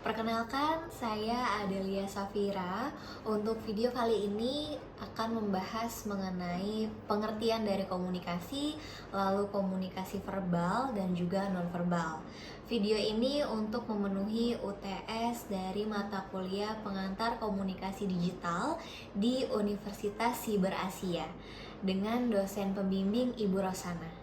Perkenalkan, saya Adelia Safira. Untuk video kali ini akan membahas mengenai pengertian dari komunikasi, lalu komunikasi verbal dan juga nonverbal. Video ini untuk memenuhi UTS dari mata kuliah pengantar komunikasi digital di Universitas Siber Asia dengan dosen pembimbing Ibu Rosana.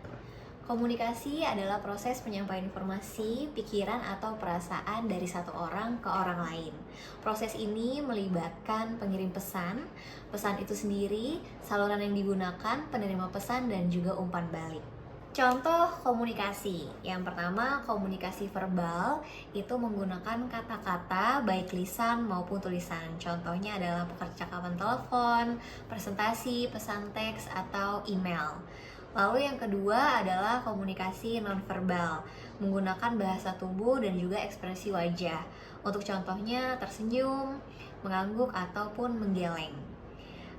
Komunikasi adalah proses penyampaian informasi, pikiran, atau perasaan dari satu orang ke orang lain. Proses ini melibatkan pengirim pesan, pesan itu sendiri, saluran yang digunakan, penerima pesan, dan juga umpan balik. Contoh komunikasi. Yang pertama, komunikasi verbal itu menggunakan kata-kata baik lisan maupun tulisan. Contohnya adalah percakapan telepon, presentasi, pesan teks, atau email. Lalu yang kedua adalah komunikasi nonverbal, menggunakan bahasa tubuh dan juga ekspresi wajah. Untuk contohnya tersenyum, mengangguk, ataupun menggeleng.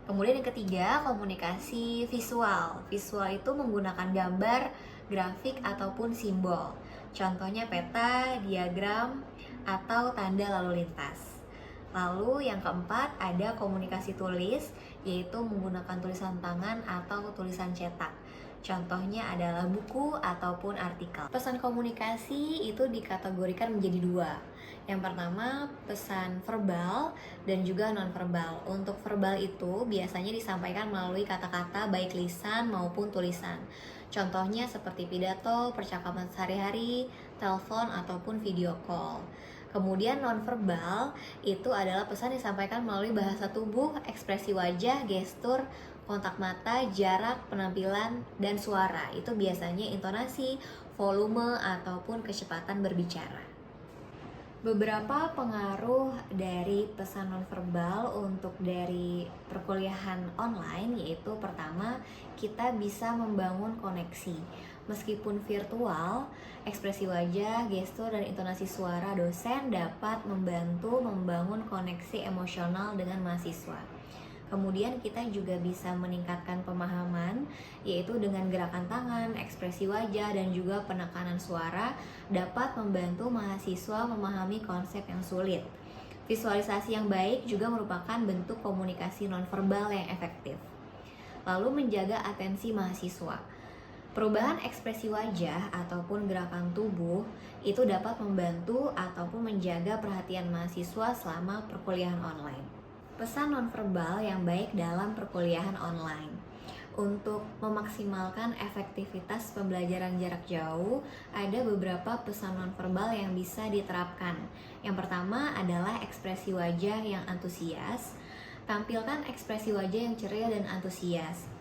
Kemudian yang ketiga, komunikasi visual. Visual itu menggunakan gambar, grafik, ataupun simbol. Contohnya peta, diagram, atau tanda lalu lintas. Lalu yang keempat ada komunikasi tulis, yaitu menggunakan tulisan tangan atau tulisan cetak. Contohnya adalah buku ataupun artikel. Pesan komunikasi itu dikategorikan menjadi dua. Yang pertama, pesan verbal dan juga nonverbal. Untuk verbal itu biasanya disampaikan melalui kata-kata baik lisan maupun tulisan. Contohnya seperti pidato, percakapan sehari-hari, telepon, ataupun video call. Kemudian nonverbal itu adalah pesan yang disampaikan melalui bahasa tubuh, ekspresi wajah, gestur, kontak mata, jarak, penampilan, dan suara. Itu biasanya intonasi, volume, ataupun kecepatan berbicara. Beberapa pengaruh dari pesan nonverbal untuk dari perkuliahan online yaitu pertama, kita bisa membangun koneksi. Meskipun virtual, ekspresi wajah, gestur, dan intonasi suara dosen dapat membantu membangun koneksi emosional dengan mahasiswa. Kemudian kita juga bisa meningkatkan pemahaman, yaitu dengan gerakan tangan, ekspresi wajah, dan juga penekanan suara dapat membantu mahasiswa memahami konsep yang sulit. Visualisasi yang baik juga merupakan bentuk komunikasi nonverbal yang efektif. Lalu menjaga atensi mahasiswa. Perubahan ekspresi wajah ataupun gerakan tubuh itu dapat membantu ataupun menjaga perhatian mahasiswa selama perkuliahan online. Pesan nonverbal yang baik dalam perkuliahan online. Untuk memaksimalkan efektivitas pembelajaran jarak jauh, ada beberapa pesan nonverbal yang bisa diterapkan. Yang pertama adalah ekspresi wajah yang antusias. Tampilkan ekspresi wajah yang ceria dan antusias.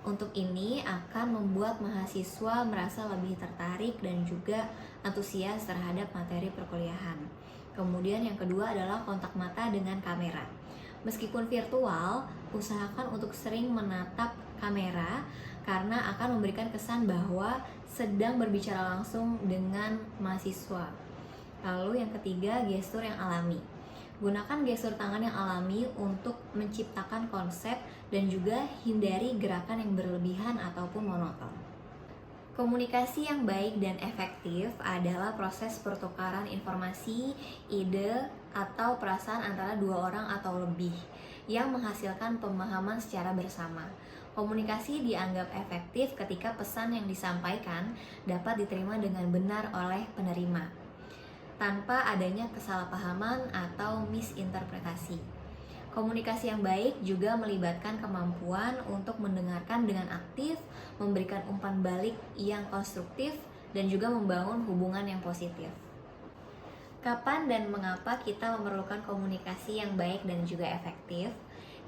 Untuk ini akan membuat mahasiswa merasa lebih tertarik dan juga antusias terhadap materi perkuliahan. Kemudian yang kedua adalah kontak mata dengan kamera. Meskipun virtual, usahakan untuk sering menatap kamera karena akan memberikan kesan bahwa sedang berbicara langsung dengan mahasiswa. Lalu yang ketiga, gestur yang alami. Gunakan gestur tangan yang alami untuk menciptakan konsep dan juga hindari gerakan yang berlebihan ataupun monoton. Komunikasi yang baik dan efektif adalah proses pertukaran informasi, ide, atau perasaan antara dua orang atau lebih yang menghasilkan pemahaman secara bersama. Komunikasi dianggap efektif ketika pesan yang disampaikan dapat diterima dengan benar oleh penerima, tanpa adanya kesalahpahaman atau misinterpretasi. Komunikasi yang baik juga melibatkan kemampuan untuk mendengarkan dengan aktif, memberikan umpan balik yang konstruktif, dan juga membangun hubungan yang positif. Kapan dan mengapa kita memerlukan komunikasi yang baik dan juga efektif?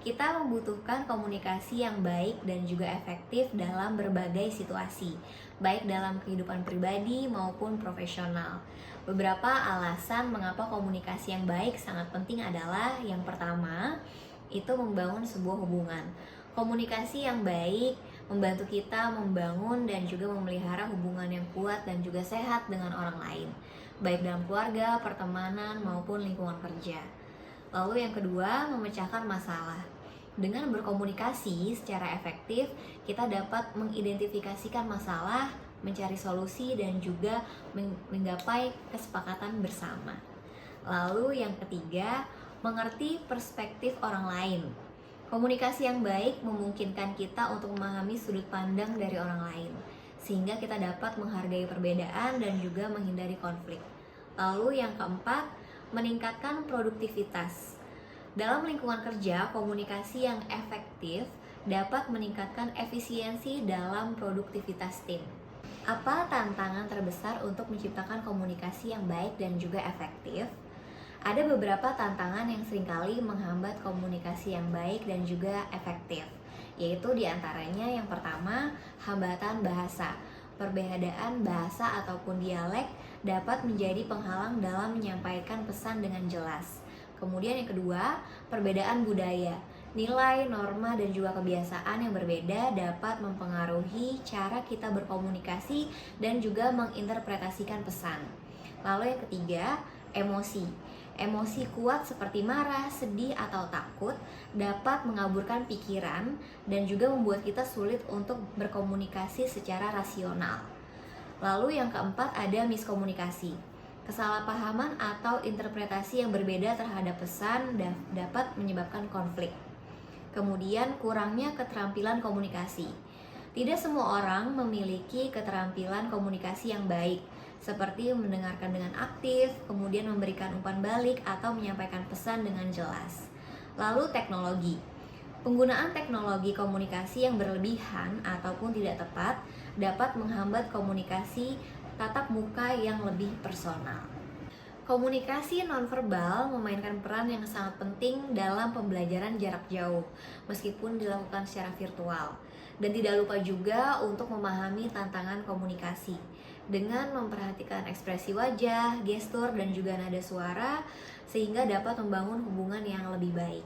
Kita membutuhkan komunikasi yang baik dan juga efektif dalam berbagai situasi, baik dalam kehidupan pribadi maupun profesional. Beberapa alasan mengapa komunikasi yang baik sangat penting adalah yang pertama, itu membangun sebuah hubungan. Komunikasi yang baik membantu kita membangun dan juga memelihara hubungan yang kuat dan juga sehat dengan orang lain, baik dalam keluarga, pertemanan, maupun lingkungan kerja. Lalu yang kedua, memecahkan masalah. Dengan berkomunikasi secara efektif, kita dapat mengidentifikasikan masalah, mencari solusi, dan juga menggapai kesepakatan bersama. Lalu yang ketiga, mengerti perspektif orang lain. Komunikasi yang baik memungkinkan kita untuk memahami sudut pandang dari orang lain, sehingga kita dapat menghargai perbedaan dan juga menghindari konflik. Lalu yang keempat, meningkatkan produktivitas. Dalam lingkungan kerja, komunikasi yang efektif dapat meningkatkan efisiensi dalam produktivitas tim. Apa tantangan terbesar untuk menciptakan komunikasi yang baik dan juga efektif? Ada beberapa tantangan yang seringkali menghambat komunikasi yang baik dan juga efektif, yaitu diantaranya yang pertama, hambatan bahasa. Perbedaan bahasa ataupun dialek dapat menjadi penghalang dalam menyampaikan pesan dengan jelas. Kemudian yang kedua, perbedaan budaya. Nilai, norma, dan juga kebiasaan yang berbeda dapat mempengaruhi cara kita berkomunikasi dan juga menginterpretasikan pesan. Lalu yang ketiga, emosi. Emosi kuat seperti marah, sedih, atau takut dapat mengaburkan pikiran dan juga membuat kita sulit untuk berkomunikasi secara rasional. Lalu yang keempat ada miskomunikasi. Kesalahpahaman atau interpretasi yang berbeda terhadap pesan dapat menyebabkan konflik. Kemudian kurangnya keterampilan komunikasi. Tidak semua orang memiliki keterampilan komunikasi yang baik, seperti mendengarkan dengan aktif, kemudian memberikan umpan balik atau menyampaikan pesan dengan jelas. Lalu teknologi. Penggunaan teknologi komunikasi yang berlebihan ataupun tidak tepat dapat menghambat komunikasi tatap muka yang lebih personal. Komunikasi nonverbal memainkan peran yang sangat penting dalam pembelajaran jarak jauh, meskipun dilakukan secara virtual. Dan tidak lupa juga untuk memahami tantangan komunikasi dengan memperhatikan ekspresi wajah, gestur, dan juga nada suara, sehingga dapat membangun hubungan yang lebih baik.